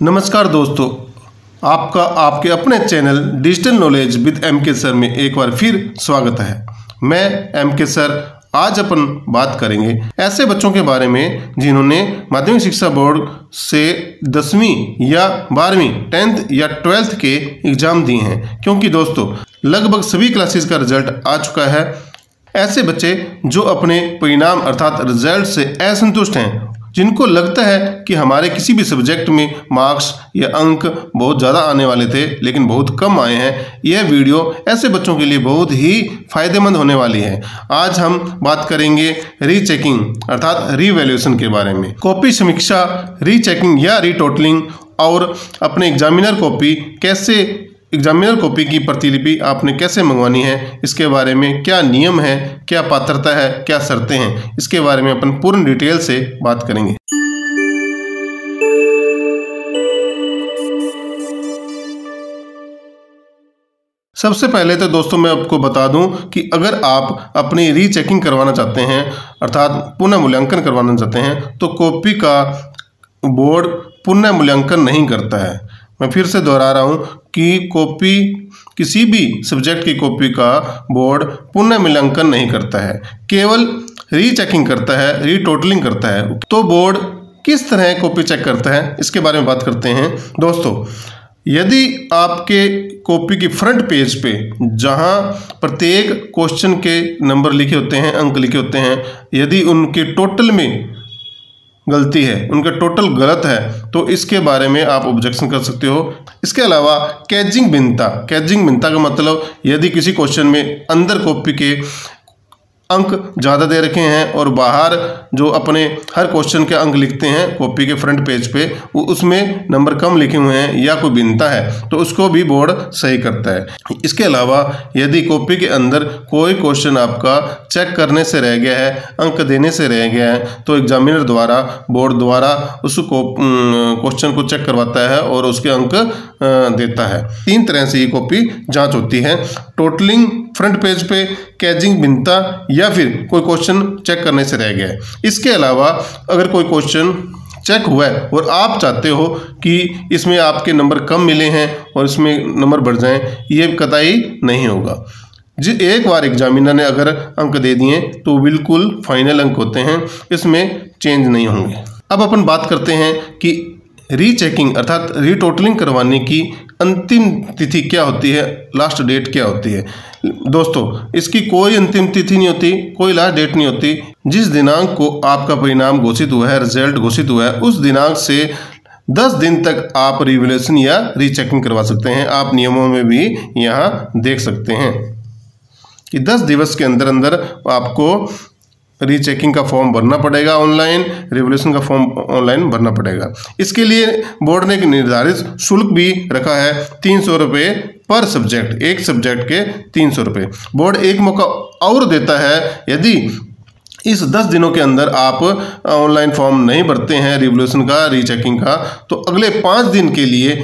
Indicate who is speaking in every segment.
Speaker 1: नमस्कार दोस्तों, आपका आपके अपने channel digital knowledge with MK sir में एक बार फिर स्वागत है। मैं एमके सर। आज अपन बात करेंगे ऐसे बच्चों के बारे में जिन्होंने माध्यमिक शिक्षा बोर्ड से 10वीं या 12वीं 10th या 12th के एग्ज़ाम दिए हैं, क्योंकि दोस्तों लगभग सभी क्लासेस का रिजल्ट आ चुका है। ऐसे बच्चे जो अपने परिणाम अर्थात रिजल्ट से असंतुष्ट हैं, जिनको लगता है कि हमारे किसी भी सब्जेक्ट में मार्क्स या अंक बहुत ज़्यादा आने वाले थे लेकिन बहुत कम आए हैं, यह वीडियो ऐसे बच्चों के लिए बहुत ही फायदेमंद होने वाली है। आज हम बात करेंगे रीचेकिंग अर्थात रीवैल्यूएशन के बारे में। कॉपी समीक्षा, रीचेकिंग या रीटोटलिंग और अपने एग्जामिनर कॉपी की प्रतिलिपि आपने कैसे मंगवानी है, इसके बारे में क्या नियम है, क्या पात्रता है, क्या शर्तें हैं, इसके बारे में अपन पूर्ण डिटेल से बात करेंगे। सबसे पहले तो दोस्तों मैं आपको बता दूं कि अगर आप अपनी रीचेकिंग करवाना चाहते हैं अर्थात पुनः मूल्यांकन करवाना चाहते हैं तो कॉपी का बोर्ड पुनः मूल्यांकन नहीं करता है। मैं फिर से दोहरा रहा हूँ कि किसी भी सब्जेक्ट की कॉपी का बोर्ड पुनः मूल्यांकन नहीं करता है, केवल रीचेकिंग करता है, रीटोटलिंग करता है। तो बोर्ड किस तरह कॉपी चेक करता है, इसके बारे में बात करते हैं। दोस्तों, यदि आपके कॉपी की फ्रंट पेज पे जहां प्रत्येक क्वेश्चन के नंबर लिखे होते हैं, अंक लिखे होते हैं, यदि उनके टोटल में गलती है, उनका टोटल गलत है, तो इसके बारे में आप ऑब्जेक्शन कर सकते हो। इसके अलावा कैजिंग भिन्नता का मतलब यदि किसी क्वेश्चन में अंदर कॉपी के अंक ज़्यादा दे रखे हैं और बाहर जो अपने हर क्वेश्चन के अंक लिखते हैं कॉपी के फ्रंट पेज पे, उसमें नंबर कम लिखे हुए हैं या कोई भिन्नता है, तो उसको भी बोर्ड सही करता है। इसके अलावा यदि कॉपी के अंदर कोई क्वेश्चन आपका चेक करने से रह गया है, अंक देने से रह गया है, तो एग्जामिनर द्वारा बोर्ड द्वारा उसको क्वेश्चन को चेक करवाता है और उसके अंक देता है। 3 तरह से ये कॉपी जाँच होती है: टोटलिंग फ्रंट पेज पे, कैजिंग भिन्नता, या फिर कोई क्वेश्चन चेक करने से रह गया है। इसके अलावा अगर कोई क्वेश्चन चेक हुआ है और आप चाहते हो कि इसमें आपके नंबर कम मिले हैं और इसमें नंबर बढ़ जाएं, ये कतई नहीं होगा। एक बार एग्जामिनर ने अगर अंक दे दिए तो बिल्कुल फाइनल अंक होते हैं, इसमें चेंज नहीं होंगे। अब अपन बात करते हैं कि रीचेकिंग अर्थात रीटोटलिंग करवाने की अंतिम तिथि क्या होती है, लास्ट डेट क्या होती है। दोस्तों, इसकी कोई अंतिम तिथि नहीं होती, कोई लास्ट डेट नहीं होती। जिस दिनांक को आपका परिणाम घोषित हुआ है, रिजल्ट घोषित हुआ है, उस दिनांक से 10 दिन तक आप रिवैल्यूएशन या रीचेकिंग करवा सकते हैं। आप नियमों में भी यहाँ देख सकते हैं कि 10 दिवस के अंदर अंदर आपको रीचेकिंग का फॉर्म भरना पड़ेगा ऑनलाइन, रिवैल्यूएशन का फॉर्म ऑनलाइन भरना पड़ेगा। इसके लिए बोर्ड ने एक निर्धारित शुल्क भी रखा है, 300 रुपये पर सब्जेक्ट, एक सब्जेक्ट के 300 रुपये। बोर्ड एक मौका और देता है, यदि इस 10 दिनों के अंदर आप ऑनलाइन फॉर्म नहीं भरते हैं रिवैल्यूएशन का, रीचेकिंग का, तो अगले 5 दिन के लिए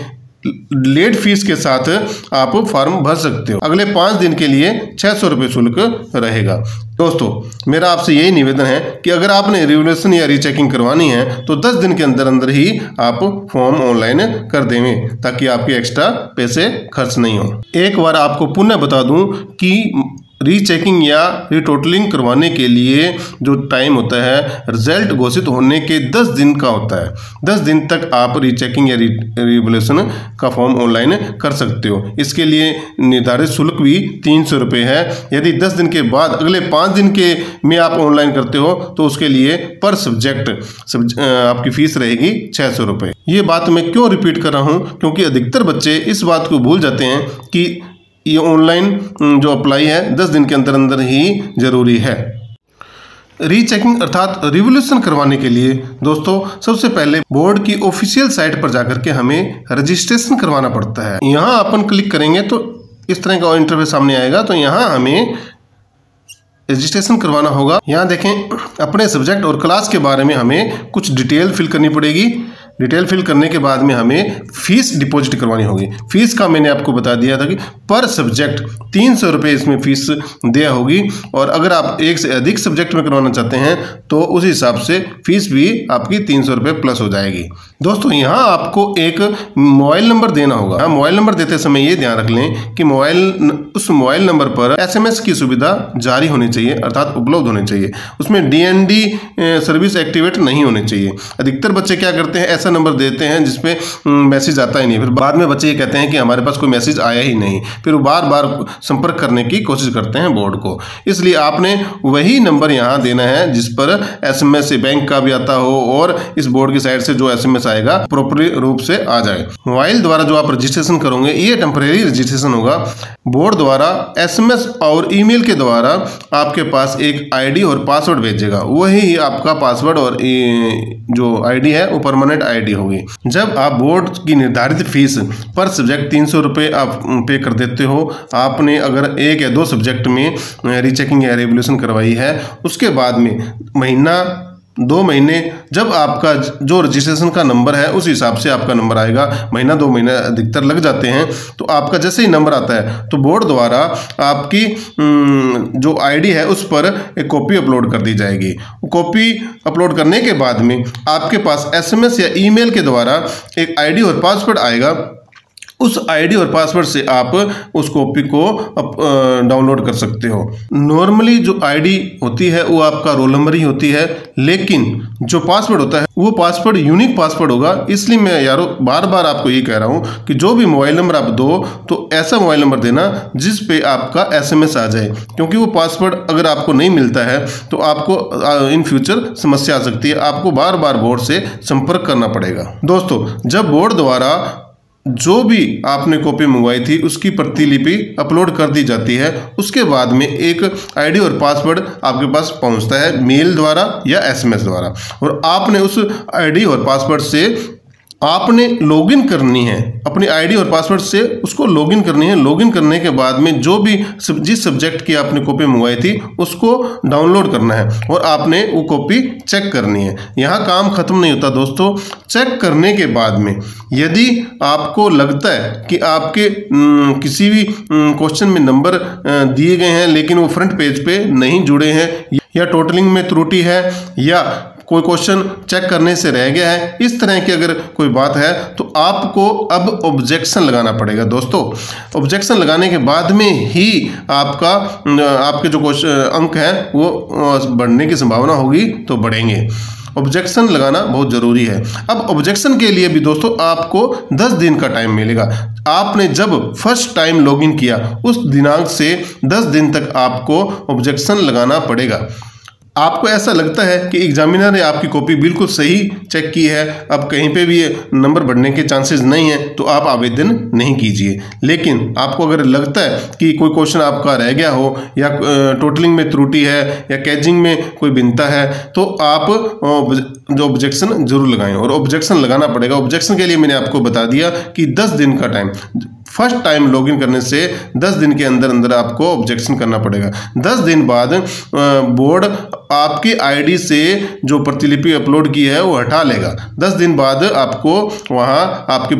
Speaker 1: लेट फीस के साथ आप फॉर्म भर सकते हो। अगले 5 दिन के लिए 600 रुपये शुल्क रहेगा। दोस्तों, मेरा आपसे यही निवेदन है कि अगर आपने रिवैल्यूएशन या रीचेकिंग करवानी है तो 10 दिन के अंदर अंदर ही आप फॉर्म ऑनलाइन कर देंगे, ताकि आपके एक्स्ट्रा पैसे खर्च नहीं हो। एक बार आपको पुनः बता दूं कि रीचेकिंग या रीटोटलिंग करवाने के लिए जो टाइम होता है, रिजल्ट घोषित होने के 10 दिन का होता है। 10 दिन तक आप रीचेकिंग या रिवैल्यूएशन का फॉर्म ऑनलाइन कर सकते हो। इसके लिए निर्धारित शुल्क भी 300 रुपये है। यदि 10 दिन के बाद अगले 5 दिन के में आप ऑनलाइन करते हो तो उसके लिए पर सब्जेक्ट आपकी फीस रहेगी 600 रुपये। ये बात मैं क्यों रिपीट कर रहा हूँ, क्योंकि अधिकतर बच्चे इस बात को भूल जाते हैं कि ये ऑनलाइन जो अप्लाई है 10 दिन के अंदर अंदर ही जरूरी है। रीचेकिंग अर्थात रिवैल्यूएशन करवाने के लिए दोस्तों सबसे पहले बोर्ड की ऑफिशियल साइट पर जाकर के हमें रजिस्ट्रेशन करवाना पड़ता है। यहाँ अपन क्लिक करेंगे तो इस तरह का इंटरफेस सामने आएगा। तो यहाँ हमें रजिस्ट्रेशन करवाना होगा। यहाँ देखें, अपने सब्जेक्ट और क्लास के बारे में हमें कुछ डिटेल फिल करनी पड़ेगी। डिटेल फिल करने के बाद में हमें फीस डिपॉजिट करवानी होगी। फीस का मैंने आपको बता दिया था कि पर सब्जेक्ट 300 रुपये इसमें फीस दिया होगी, और अगर आप एक से अधिक सब्जेक्ट में करवाना चाहते हैं तो उस हिसाब से फीस भी आपकी 300 रुपये प्लस हो जाएगी। दोस्तों यहाँ आपको एक मोबाइल नंबर देना होगा। मोबाइल नंबर देते समय ये ध्यान रख लें कि उस मोबाइल नंबर पर SMS की सुविधा जारी होनी चाहिए, अर्थात उपलब्ध होनी चाहिए। उसमें DND सर्विस एक्टिवेट नहीं होनी चाहिए। अधिकतर बच्चे क्या करते हैं, ऐसा नंबर देते हैं जिसपे मैसेज आता ही नहीं, फिर बाद में बच्चे ये कहते हैं कि हमारे पास कोई मैसेज आया ही नहीं, फिर वो बार बार संपर्क करने की कोशिश करते हैं बोर्ड को। इसलिए आपने वही नंबर यहाँ देना है जिस पर SMS बैंक का भी आता हो और इस बोर्ड की साइड से जो SMS आएगा प्रॉपर रूप से आ जाए। मोबाइल द्वारा जो आप रजिस्ट्रेशन करोगे ये टेम्परेरी रजिस्ट्रेशन होगा। बोर्ड द्वारा SMS और ईमेल के द्वारा आपके पास एक ID और पासवर्ड भेजेगा, वही आपका पासवर्ड और जो ID है वो परमानेंट ID होगी। जब आप बोर्ड की निर्धारित फीस पर सब्जेक्ट 300 रुपये आप पे कर देते हो, आपने अगर 1 या 2 सब्जेक्ट में रीचेकिंग या रिवोल्यूशन करवाई है, उसके बाद में महीना 2 महीने जब आपका जो रजिस्ट्रेशन का नंबर है उस हिसाब से आपका नंबर आएगा। महीना 2 महीने अधिकतर लग जाते हैं, तो आपका जैसे ही नंबर आता है तो बोर्ड द्वारा आपकी जो ID है उस पर एक कॉपी अपलोड कर दी जाएगी। कॉपी अपलोड करने के बाद में आपके पास SMS या ईमेल के द्वारा एक ID और पासवर्ड आएगा। उस ID और पासवर्ड से आप उस कॉपी को डाउनलोड कर सकते हो। नॉर्मली जो ID होती है वो आपका रोल नंबर ही होती है, लेकिन जो पासवर्ड होता है वो पासवर्ड यूनिक पासवर्ड होगा। इसलिए मैं यारों बार बार आपको ये कह रहा हूँ कि जो भी मोबाइल नंबर आप दो तो ऐसा मोबाइल नंबर देना जिस पे आपका SMS आ जाए, क्योंकि वो पासवर्ड अगर आपको नहीं मिलता है तो आपको इन फ्यूचर समस्या आ सकती है। आपको बार बार बोर्ड से संपर्क करना पड़ेगा। दोस्तों जब बोर्ड द्वारा जो भी आपने कॉपी मंगवाई थी उसकी प्रतिलिपि अपलोड कर दी जाती है, उसके बाद में एक ID और पासवर्ड आपके पास पहुंचता है मेल द्वारा या SMS द्वारा, और आपने उस ID और पासवर्ड से आपने लॉगिन करनी है। अपनी ID और पासवर्ड से उसको लॉगिन करनी है। लॉगिन करने के बाद में जो भी जिस सब्जेक्ट की आपने कॉपी मंगवाई थी उसको डाउनलोड करना है और आपने वो कॉपी चेक करनी है। यहाँ काम खत्म नहीं होता दोस्तों। चेक करने के बाद में यदि आपको लगता है कि आपके किसी भी क्वेश्चन में नंबर दिए गए हैं लेकिन वो फ्रंट पेज पे नहीं जुड़े हैं, या टोटलिंग में त्रुटि है, या कोई क्वेश्चन चेक करने से रह गया है, इस तरह की अगर कोई बात है तो आपको अब ऑब्जेक्शन लगाना पड़ेगा। दोस्तों ऑब्जेक्शन लगाने के बाद में ही आपके जो अंक हैं वो बढ़ने की संभावना होगी तो बढ़ेंगे। ऑब्जेक्शन लगाना बहुत ज़रूरी है। अब ऑब्जेक्शन के लिए भी दोस्तों आपको 10 दिन का टाइम मिलेगा। आपने जब फर्स्ट टाइम लॉगिन किया उस दिनांक से 10 दिन तक आपको ऑब्जेक्शन लगाना पड़ेगा। आपको ऐसा लगता है कि एग्जामिनर ने आपकी कॉपी बिल्कुल सही चेक की है, अब कहीं पे भी नंबर बढ़ने के चांसेस नहीं है, तो आप आवेदन नहीं कीजिए। लेकिन आपको अगर लगता है कि कोई क्वेश्चन आपका रह गया हो, या टोटलिंग में त्रुटि है, या कैचिंग में कोई भिन्नता है, तो आप जो ऑब्जेक्शन जरूर लगाएं, और ऑब्जेक्शन लगाना पड़ेगा। ऑब्जेक्शन के लिए मैंने आपको बता दिया कि 10 दिन का टाइम, फर्स्ट टाइम लॉगिन करने से 10 दिन के अंदर अंदर आपको ऑब्जेक्शन करना पड़ेगा। 10 दिन बाद बोर्ड आपकी ID से जो प्रतिलिपि अपलोड की है वो हटा लेगा। 10 दिन बाद आपको वहां आपकी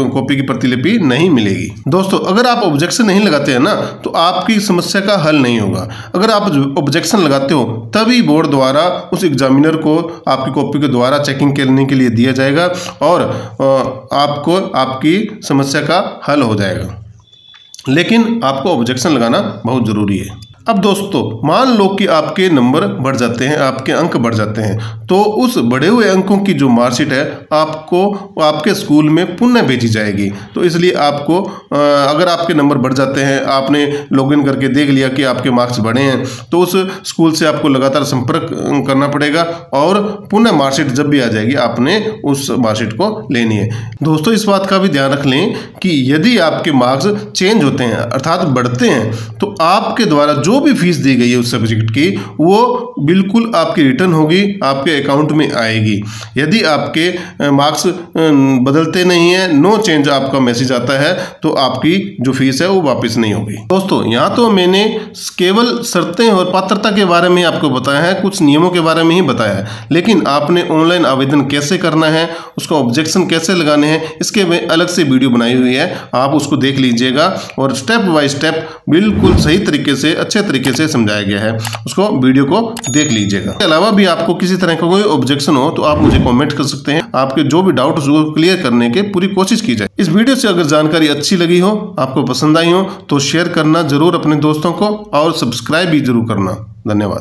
Speaker 1: कॉपी की प्रतिलिपि नहीं मिलेगी। दोस्तों अगर आप ऑब्जेक्शन नहीं लगाते हैं ना तो आपकी समस्या का हल नहीं होगा। अगर आप ऑब्जेक्शन लगाते हो तभी बोर्ड द्वारा उस एग्जामिनर को आपकी कॉपी के द्वारा चेकिंग करने के लिए दिया जाएगा और आपको आपकी समस्या का हल हो जाएगा। लेकिन आपको ऑब्जेक्शन लगाना बहुत ज़रूरी है। अब दोस्तों मान लो कि आपके नंबर बढ़ जाते हैं, आपके अंक बढ़ जाते हैं, तो उस बढ़े हुए अंकों की जो मार्कशीट है आपको आपके स्कूल में पुनः भेजी जाएगी। तो इसलिए आपको अगर आपके नंबर बढ़ जाते हैं, आपने लॉगिन करके देख लिया कि आपके मार्क्स बढ़े हैं, तो उस स्कूल से आपको लगातार संपर्क करना पड़ेगा और पुनः मार्कशीट जब भी आ जाएगी आपने उस मार्कशीट को लेनी है। दोस्तों इस बात का भी ध्यान रख लें कि यदि आपके मार्क्स चेंज होते हैं अर्थात बढ़ते हैं, तो आपके द्वारा जो जो भी फीस दी गई है उस सब्जेक्ट की वो बिल्कुल आपकी रिटर्न होगी, आपके अकाउंट में आएगी। यदि आपके मार्क्स बदलते नहीं है, नो चेंज आपका मैसेज आता है, तो आपकी जो फीस है वो वापस नहीं होगी। दोस्तों यहाँ तो मैंने केवल शर्तें और पात्रता के बारे में आपको बताया है, कुछ नियमों के बारे में ही बताया है, लेकिन आपने ऑनलाइन आवेदन कैसे करना है, उसका ऑब्जेक्शन कैसे लगाने हैं, इसके में अलग से वीडियो बनाई हुई है, आप उसको देख लीजिएगा और स्टेप बाय स्टेप बिल्कुल सही तरीके से, अच्छे तरीके से समझाया गया है, उसको वीडियो को देख लीजिएगा। इसके अलावा भी आपको किसी तरह का कोई ऑब्जेक्शन हो तो आप मुझे कमेंट कर सकते हैं, आपके जो भी डाउट उसको क्लियर करने की पूरी कोशिश की जाए। इस वीडियो से अगर जानकारी अच्छी लगी हो, आपको पसंद आई हो, तो शेयर करना जरूर अपने दोस्तों को और सब्सक्राइब भी जरूर करना। धन्यवाद।